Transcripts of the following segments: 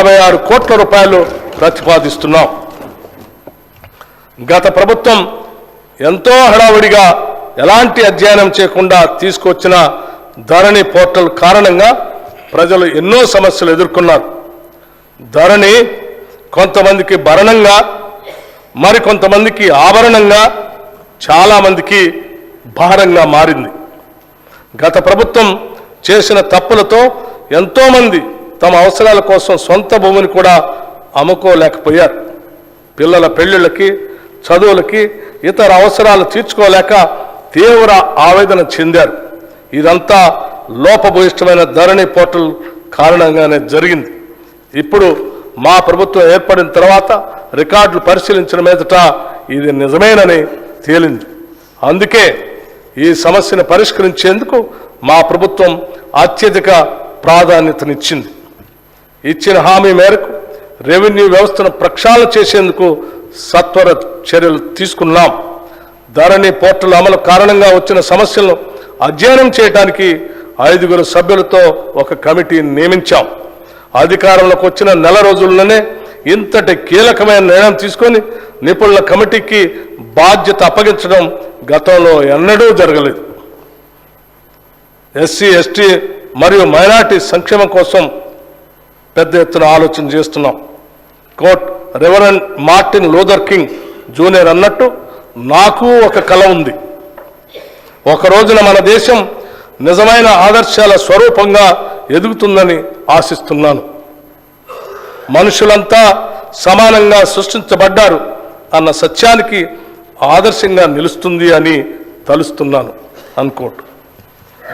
46 కోట్ల రూపాయలు ప్రతిపాదిస్తున్నాం. గత ప్రభుత్వం ఎంతో హడావుడిగా ఎలాంటి అధ్యయనం చేయకుండా తీసుకొచ్చిన ధరణి పోర్టల్ కారణంగా ప్రజలు ఎన్నో సమస్యలు ఎదుర్కొన్నారు. ధరణి కొంతమందికి భరణంగా, మరికొంతమందికి ఆభరణంగా, చాలామందికి భారంగా మారింది. గత ప్రభుత్వం చేసిన తప్పులతో ఎంతోమంది తమ అవసరాల కోసం సొంత భూమిని కూడా అమ్ముకోలేకపోయారు. పిల్లల పెళ్లిళ్ళకి, చదువులకి, ఇతర అవసరాలు తీర్చుకోలేక తీవ్ర ఆవేదన చెందారు. ఇదంతా లోపభూయిష్టమైన ధరణి పోర్టల్ కారణంగానే జరిగింది. ఇప్పుడు మా ప్రభుత్వం ఏర్పడిన తర్వాత రికార్డులు పరిశీలించిన మీదట ఇది నిజమేనని తేలింది. అందుకే ఈ సమస్యను పరిష్కరించేందుకు మా ప్రభుత్వం అత్యధిక ప్రాధాన్యతనిచ్చింది. ఇచ్చిన హామీ మేరకు రెవెన్యూ వ్యవస్థను ప్రక్షాళన చేసేందుకు సత్వర చర్యలు తీసుకున్నాం. ధరణి పోర్టల్ అమలు కారణంగా వచ్చిన సమస్యలను అధ్యయనం చేయడానికి 5 సభ్యులతో ఒక కమిటీని నియమించాం. అధికారంలోకి వచ్చిన నెల రోజుల్లోనే ఇంతటి కీలకమైన నిర్ణయం తీసుకొని నిపుణుల కమిటీకి బాధ్యత అప్పగించడం గతంలో ఎన్నడూ జరగలేదు. ఎస్సీ, ఎస్టీ మరియు మైనార్టీ సంక్షేమం కోసం పెద్ద ఎత్తున ఆలోచన చేస్తున్నాం. Quote Reverend Martin Luther King Junior అన్నట్టు నాకు ఒక కల ఉంది. ఒక రోజున మన దేశం నిజమైన ఆదర్శాల స్వరూపంగా ఎదుగుతుందని ఆశిస్తున్నాను. మనుషులంతా సమానంగా సృష్టించబడ్డారు అన్న సత్యానికి ఆదర్శంగా నిలుస్తుంది అని తలుస్తున్నాను. అనుకోటు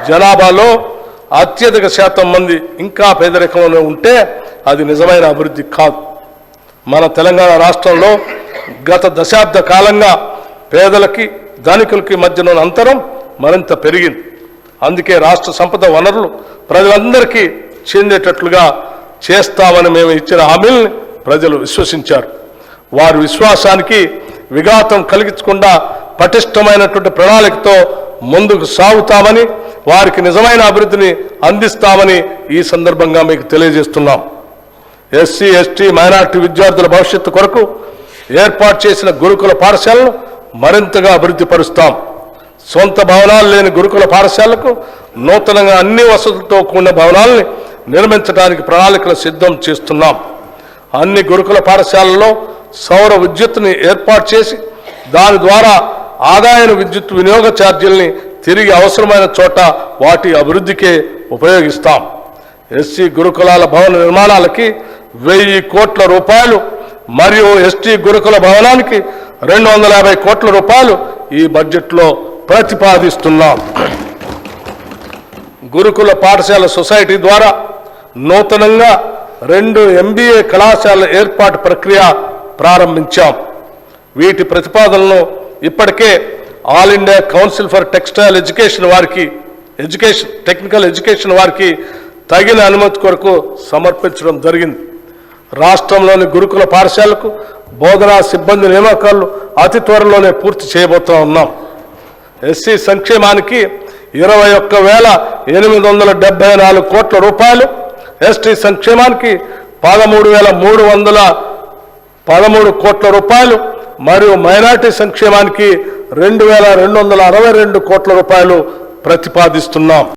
జనాభాలో అత్యధిక శాతం మంది ఇంకా పేదరికంలో ఉంటే అది నిజమైన అభివృద్ధి కాదు. మన తెలంగాణ రాష్ట్రంలో గత దశాబ్ద కాలంగా పేదలకి ధనికులకి మధ్యన అంతరం మరింత పెరిగింది. అందుకే రాష్ట్ర సంపద వనరులు ప్రజలందరికీ చెందేటట్లుగా చేస్తామని మేము ఇచ్చిన హామీల్ని ప్రజలు విశ్వసించారు. వారి విశ్వాసానికి విఘాతం కలిగించకుండా పటిష్టమైనటువంటి ప్రణాళికతో ముందుకు సాగుతామని, వారికి నిజమైన అభివృద్ధిని అందిస్తామని ఈ సందర్భంగా మీకు తెలియజేస్తున్నాం. ఎస్సీ, ఎస్టీ, మైనార్టీ విద్యార్థుల భవిష్యత్తు కొరకు ఏర్పాటు చేసిన గురుకుల పాఠశాలను మరింతగా అభివృద్ధి పరుస్తాం. సొంత భవనాలు లేని గురుకుల పాఠశాలకు నూతనంగా అన్ని వసతులతో కూడిన భవనాలని నిర్మించడానికి ప్రణాళికలు సిద్ధం చేస్తున్నాం. అన్ని గురుకుల పాఠశాలల్లో సౌర విద్యుత్తుని ఏర్పాటు చేసి దాని ద్వారా ఆదాయ విద్యుత్ వినియోగ ఛార్జీలని తిరిగి అవసరమైన చోట వాటి అభివృద్ధికే ఉపయోగిస్తాం. ఎస్సీ గురుకులాల భవన నిర్మాణాలకి 1000 కోట్ల రూపాయలు మరియు ఎస్టీ గురుకుల భవనానికి 250 కోట్ల రూపాయలు ఈ బడ్జెట్లో ప్రతిపాదిస్తున్నాం. గురుకుల పాఠశాల సొసైటీ ద్వారా నూతనంగా 2 MBA కళాశాలల ఏర్పాటు ప్రక్రియ ప్రారంభించాం. వీటి ప్రతిపాదనలను ఇప్పటికే all India council for textile education వారికి టెక్నికల్ ఎడ్యుకేషన్ వారికి తగిన అనుమతి కొరకు సమర్పించడం జరిగింది. రాష్ట్రంలోని గురుకుల పాఠశాలకు బోధనా సిబ్బంది నియామకాలు అతి త్వరలోనే పూర్తి చేయబోతూ ఉన్నాం. ఎస్సీ సంక్షేమానికి 21,874 కోట్ల రూపాయలు, ఎస్టీ సంక్షేమానికి 13,313 కోట్ల రూపాయలు మరియు మైనార్టీ సంక్షేమానికి 2,262 కోట్ల రూపాయలు ప్రతిపాదిస్తున్నాం.